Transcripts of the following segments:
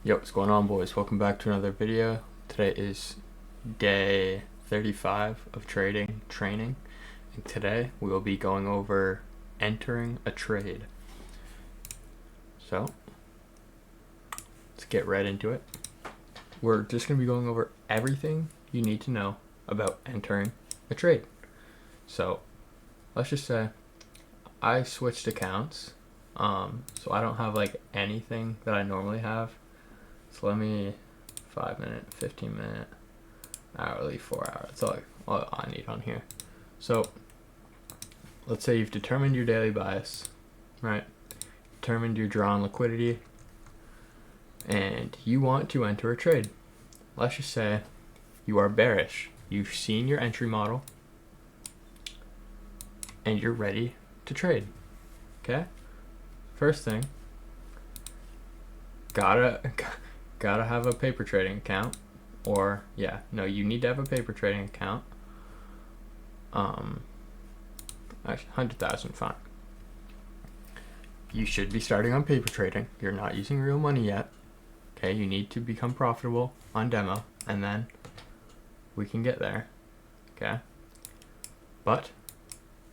Yo, what's going on, boys? Welcome back to another video. Today is day 35 of training, and today we will be going over entering a trade. So, let's get right into it. We're just going to be going over everything you need to know about entering a trade. So, let's just say I switched accounts, so I don't have like anything that I normally have. So let me 5 minute, 15 minute, hourly, 4 hour. That's all I need on here. So let's say you've determined your daily bias, right? Determined your drawn liquidity, and you want to enter a trade. Let's just say you are bearish. You've seen your entry model, and you're ready to trade. Okay? First thing, gotta have a paper trading account, or you need to have a paper trading account. Actually, 100,000, fine. You should be starting on paper trading. You're not using real money yet. Okay, you need to become profitable on demo, and then we can get there. Okay, but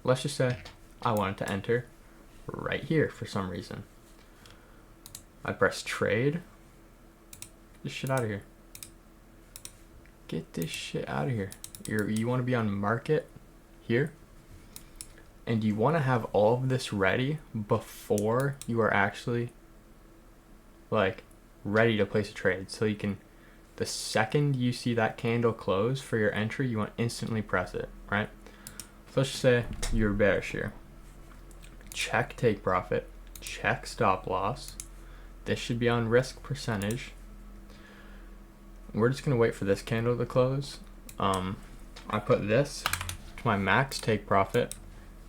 let's just say I wanted to enter right here for some reason. I press trade. Get this shit out of here. Get this shit out of here. You want to be on market here, and you want to have all of this ready before you are actually like ready to place a trade. So you can, the second you see that candle close for your entry, you want to instantly press it, right? So let's just say you're bearish here. Check take profit, check stop loss. This should be on risk percentage. We're just gonna wait for this candle to close. I put this to my max take profit,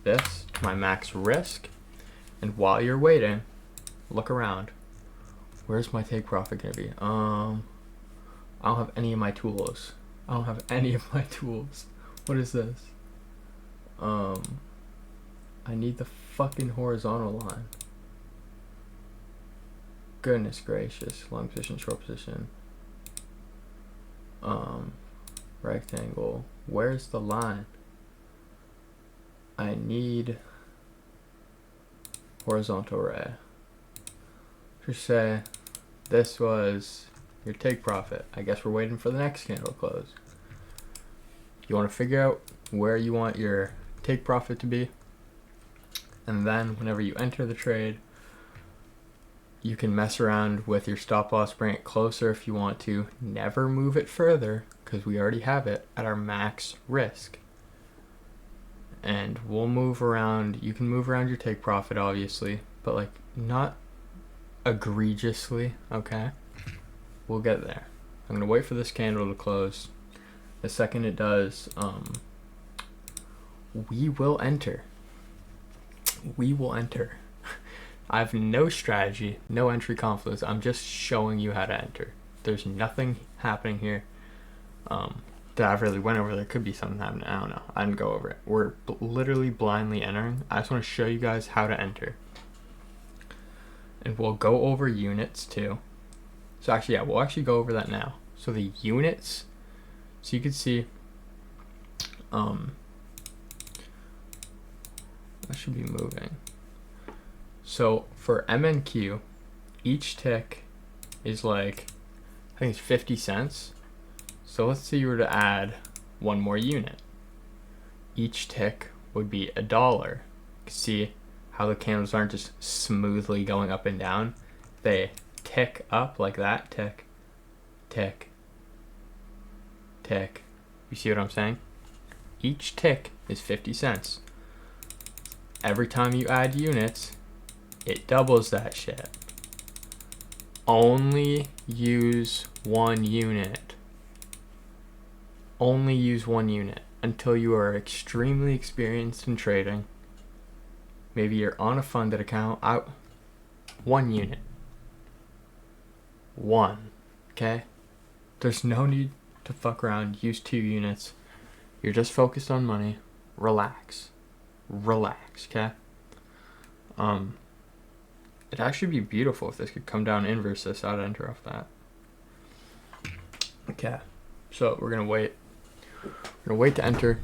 this to my max risk, and while you're waiting, look around. Where's my take profit gonna be? I don't have any of my tools. What is this? I need the fucking horizontal line. Goodness gracious. Long position, short position. Rectangle. Where's the line? I need horizontal ray. Just say this was your take profit. I guess we're waiting for the next candle to close. You want to figure out where you want your take profit to be, and then whenever you enter the trade, you can mess around with your stop loss, bring it closer if you want to. Never move it further because we already have it at our max risk. And we'll move around. You can move around your take profit, obviously, but like not egregiously, okay? We'll get there. I'm gonna wait for this candle to close. The second it does, we will enter. I have no strategy, no entry confluence. I'm just showing you how to enter. There's nothing happening here that I've really went over. There could be something happening. I don't know. I didn't go over it. We're literally blindly entering. I just want to show you guys how to enter. And we'll go over units too. So actually, we'll actually go over that now. So the units, so you can see, that should be moving. So for MNQ, each tick is like, I think it's 50 cents. So let's say you were to add one more unit. Each tick would be $1. You can see how the candles aren't just smoothly going up and down. They tick up like that. Tick, tick, tick. You see what I'm saying? Each tick is 50 cents. Every time you add units, it doubles that shit. Only use one unit. Only use one unit until you are extremely experienced in trading. Maybe you're on a funded account. One unit. One. Okay? There's no need to fuck around. Use 2 units. You're just focused on money. Relax. Okay? It'd actually be beautiful if this could come down inverse this. I'd enter off that. Okay, so we're gonna wait. We're gonna wait to enter.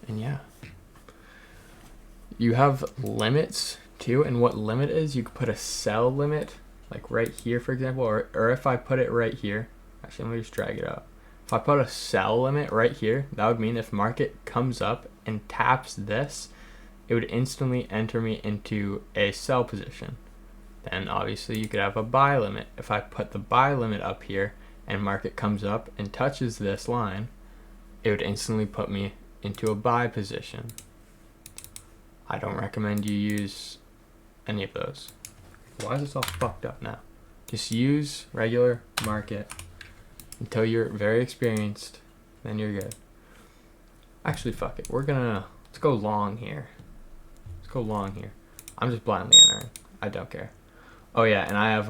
And yeah, you have limits too, and what limit is, you could put a sell limit like right here, for example, or if I put it right here, actually let me just drag it up. If I put a sell limit right here, that would mean if market comes up and taps this, it would instantly enter me into a sell position. Then obviously you could have a buy limit. If I put the buy limit up here and market comes up and touches this line, it would instantly put me into a buy position. I don't recommend you use any of those. Why is this all fucked up now? Just use regular market until you're very experienced, then you're good. Actually, fuck it. Let's go long here. Let's go long here. I'm just blindly entering. I don't care. Oh yeah, and I have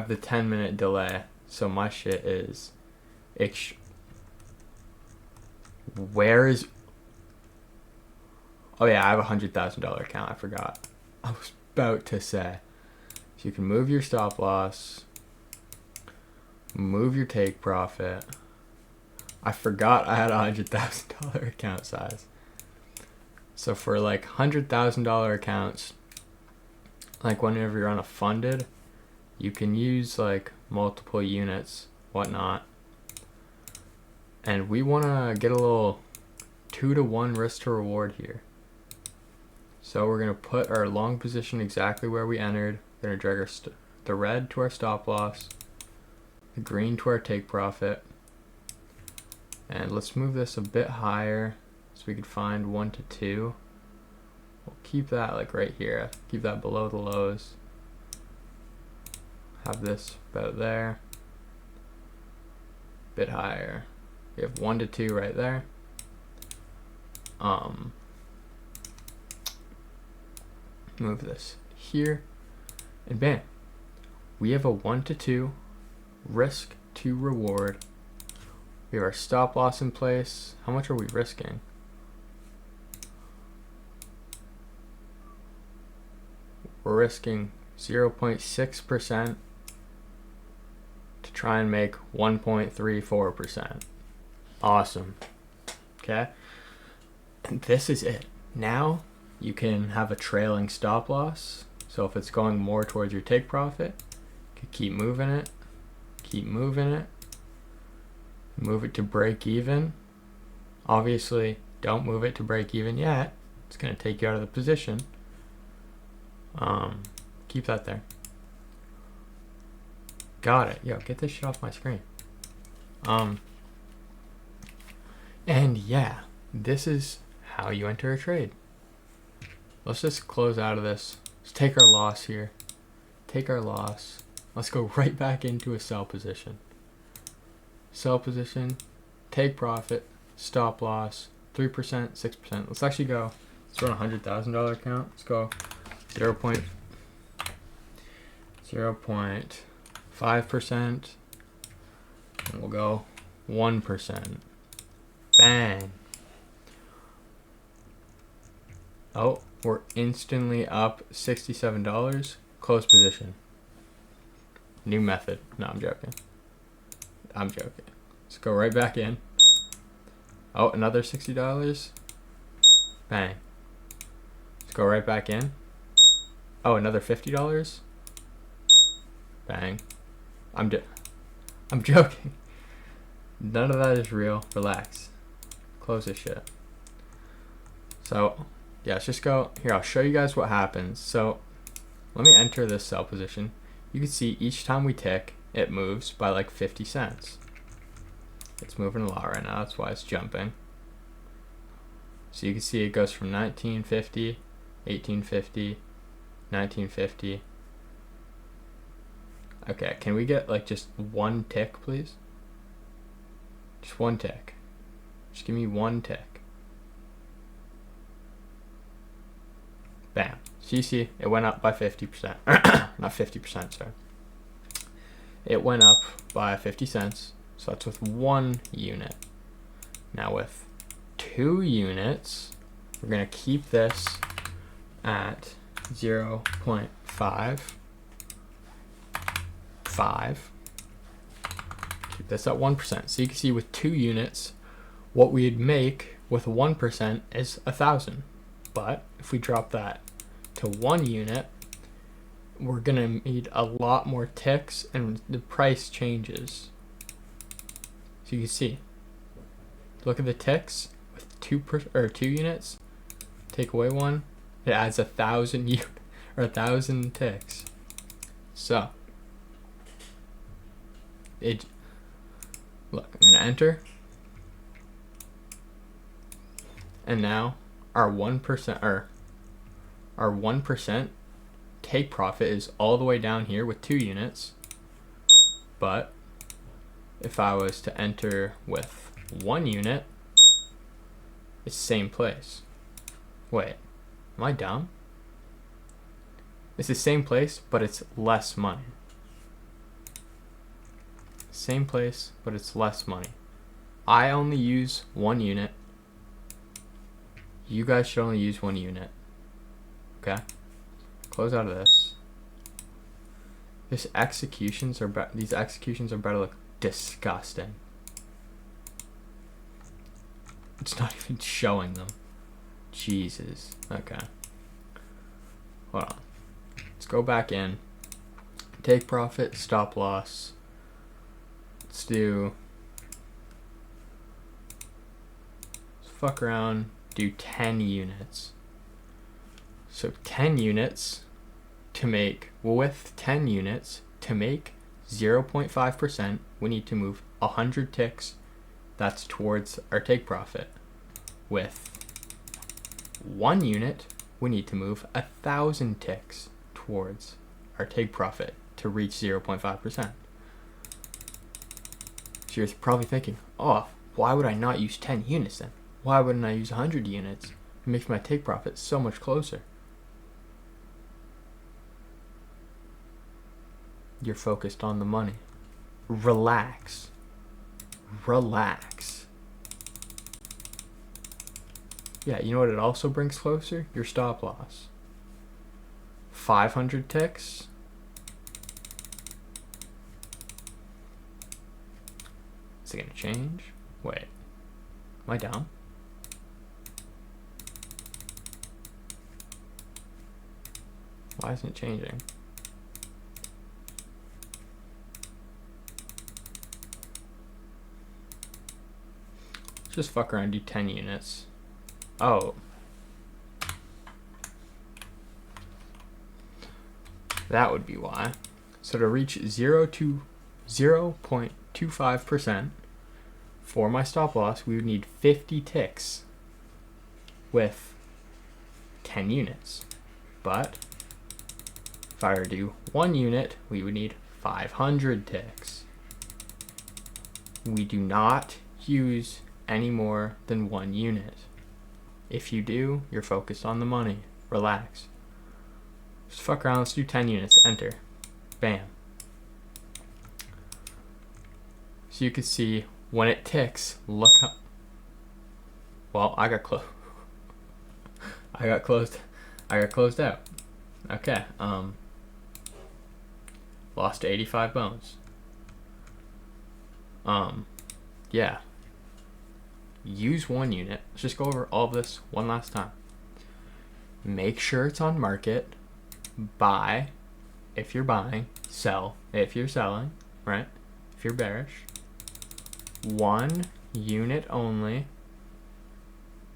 the 10-minute delay, so my shit is where is... Oh yeah, I have a $100,000 account. I forgot. I was about to say. So you can move your stop loss, move your take profit. I forgot I had a $100,000 account size. So for like $100,000 accounts, like whenever you're on a funded, you can use like multiple units, whatnot. And we want to get a little 2-to-1 risk to reward here. So we're going to put our long position exactly where we entered. We're going to drag the red to our stop loss, the green to our take profit. And let's move this a bit higher so we could find 1 to 2. We'll keep that like right here. Keep that below the lows. Have this about there. Bit higher. We have 1 to 2 right there. Move this here, and bam, we have a 1 to 2 risk to reward. We have our stop loss in place. How much are we risking? We're risking 0.6% to try and make 1.34%. Awesome. Okay, and this is it. Now you can have a trailing stop loss. So if it's going more towards your take profit, you can keep moving it, move it to break even. Obviously, don't move it to break even yet. It's going to take you out of the position. Keep that there. Got it. Yo, get this shit off my screen. And yeah, this is how you enter a trade. Let's just close out of this. Let's take our loss here. Take our loss. Let's go right back into a sell position. Sell position, take profit, stop loss, 3%, 6%. Let's actually go, let's run a $100,000 account. Let's go 0.5%, and we'll go 1%. Bang. Oh, we're instantly up $67. Close position. New method. No, I'm joking. Let's go right back in. Oh, another $60. Bang. Let's go right back in. Oh, another $50. Bang. I'm joking. None of that is real. Relax. Close this shit. So, yeah, let's just go here. I'll show you guys what happens. So, let me enter this sell position. You can see each time we tick, it moves by like 50 cents. It's moving a lot right now. That's why it's jumping. So you can see it goes from 1950, 1850, 1950. Okay, can we get like just one tick, please? Just one tick. Just give me one tick. Bam. So you see, it went up by 50%. Not 50%, sorry. It went up by 50 cents. So that's with 1 unit. Now with 2 units, We're going to keep this at 0.55. Keep this at 1%. So you can see with 2 units, what we'd make with 1% is 1,000. But if we drop that to 1 unit, we're going to need a lot more ticks and the price changes. So you can see, look at the ticks with 2 units, take away 1, it adds 1,000 or 1,000 ticks. So look, I'm gonna enter, and now our 1% or our 1% take profit is all the way down here with 2 units. But if I was to enter with 1 unit, it's same place. Wait, am I dumb? It's the same place, but it's less money. Same place, but it's less money. I only use 1 unit. You guys should only use 1 unit. Okay? Close out of this. These executions are about to look disgusting. It's not even showing them. Jesus. Okay. Hold on. Let's go back in. Take profit, stop loss. Let's fuck around, do 10 units. So 10 units to make, with 10 units to make 0.5%, we need to move 100 ticks. That's towards our take profit. With 1 unit, we need to move 1,000 ticks towards our take profit to reach 0.5%. So you're probably thinking, oh, why would I not use 10 units then? Why wouldn't I use 100 units? It makes my take profit so much closer. You're focused on the money. Relax. Relax. Yeah, you know what it also brings closer? Your stop loss. 500 ticks. Is it gonna change? Wait. Am I dumb? Why isn't it changing? Just fuck around and do 10 units. Oh. That would be why. So to reach 0.25% for my stop loss, we would need 50 ticks with 10 units. But if I were to do 1 unit, we would need 500 ticks. We do not use any more than 1 unit. If you do, you're focused on the money. Relax. Just fuck around. Let's do 10 units. Enter. Bam. So you can see when it ticks, look how... Well, I got close. I got closed out. Okay. Lost 85 bones. Yeah. Use 1 unit. Let's just go over all of this one last time. Make sure it's on market. Buy if you're buying. Sell if you're selling, right? If you're bearish. 1 unit only.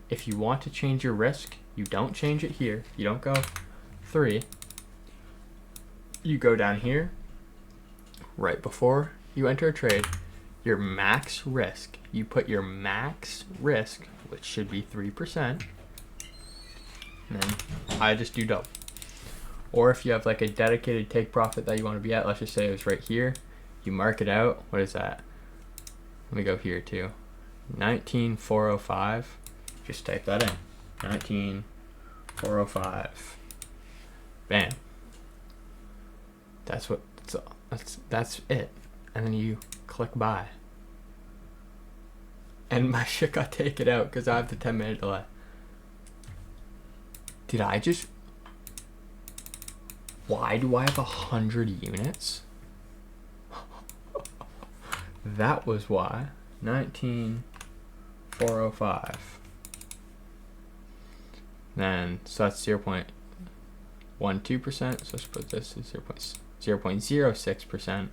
If you want to change your risk, you don't change it here. You don't go 3. You go down here right before you enter a trade. Your max risk. You put your max risk, which should be 3%. And then I just do double. Or if you have like a dedicated take profit that you want to be at, let's just say it was right here. You mark it out. What is that? Let me go here too. 19,405. Just type that in. 19,405. Bam. That's it. And then you click buy. And my shit got taken out because I have the 10-minute delay. Did I just... Why do I have 100 units? That was why. 19,405. Then, so that's 0.12%. So let's put this as 0.06%.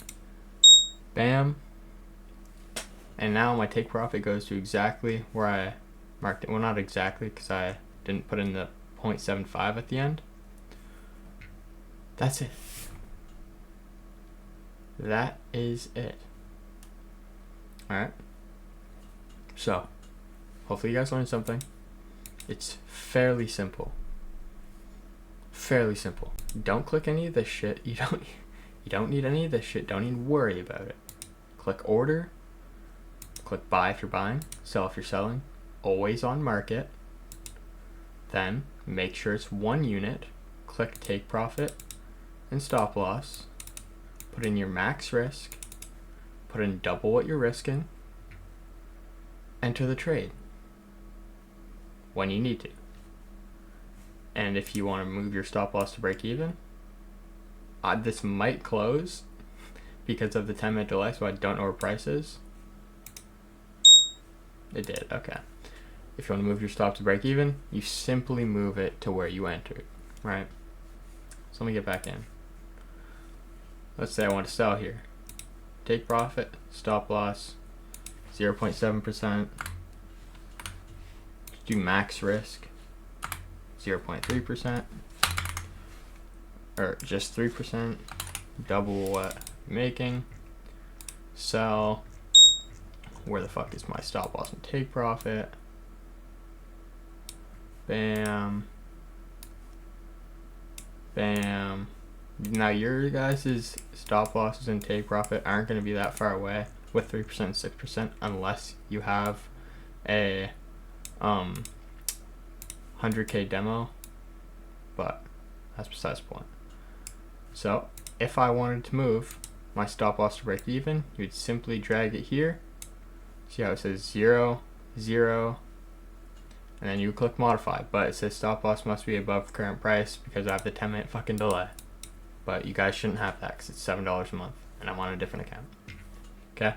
Bam. And now my take profit goes to exactly where I marked it. Well, not exactly, because I didn't put in the 0.75 at the end. That's it. That is it. Alright. So, hopefully you guys learned something. It's fairly simple. Fairly simple. Don't click any of this shit. You don't need any of this shit. Don't even worry about it. Click order. Click buy if you're buying. Sell if you're selling. Always on market. Then make sure it's 1 unit. Click take profit and stop loss. Put in your max risk. Put in double what you're risking. Enter the trade when you need to. And if you want to move your stop loss to break even, this might close because of the 10-minute delay, so I don't know where price is. It did, okay. If you want to move your stop to break even, you simply move it to where you entered, right? So let me get back in. Let's say I want to sell here. Take profit, stop loss, 0.7%. Do max risk, 0.3%, or just 3%. Double what I'm making. Sell. Where the fuck is my stop loss and take profit? Bam. Bam. Now your guys' stop losses and take profit aren't going to be that far away with 3% and 6% unless you have a 100k demo, but that's besides the point. So if I wanted to move my stop loss to break even, you'd simply drag it here. See how it says 0, 0, and then you click modify, but it says stop loss must be above current price because I have the 10-minute fucking delay. But you guys shouldn't have that because it's $7 a month and I'm on a different account. Okay?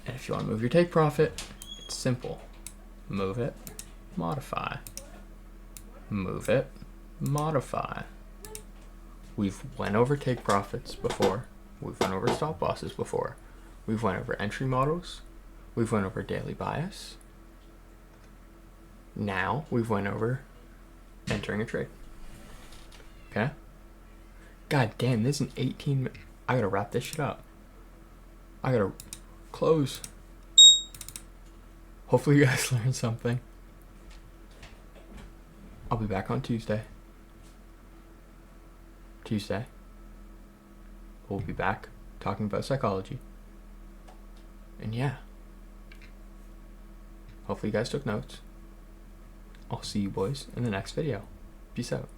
And if you want to move your take profit, it's simple. Move it, modify. Move it, modify. We've went over take profits before. We've went over stop losses before. We've went over entry models. We've went over daily bias. Now we've went over entering a trade. Okay? God damn, this is an 18 minute. I gotta wrap this shit up. I gotta close. Hopefully you guys learned something. I'll be back on Tuesday. We'll be back talking about psychology. And yeah. Hopefully you guys took notes. I'll see you boys in the next video. Peace out.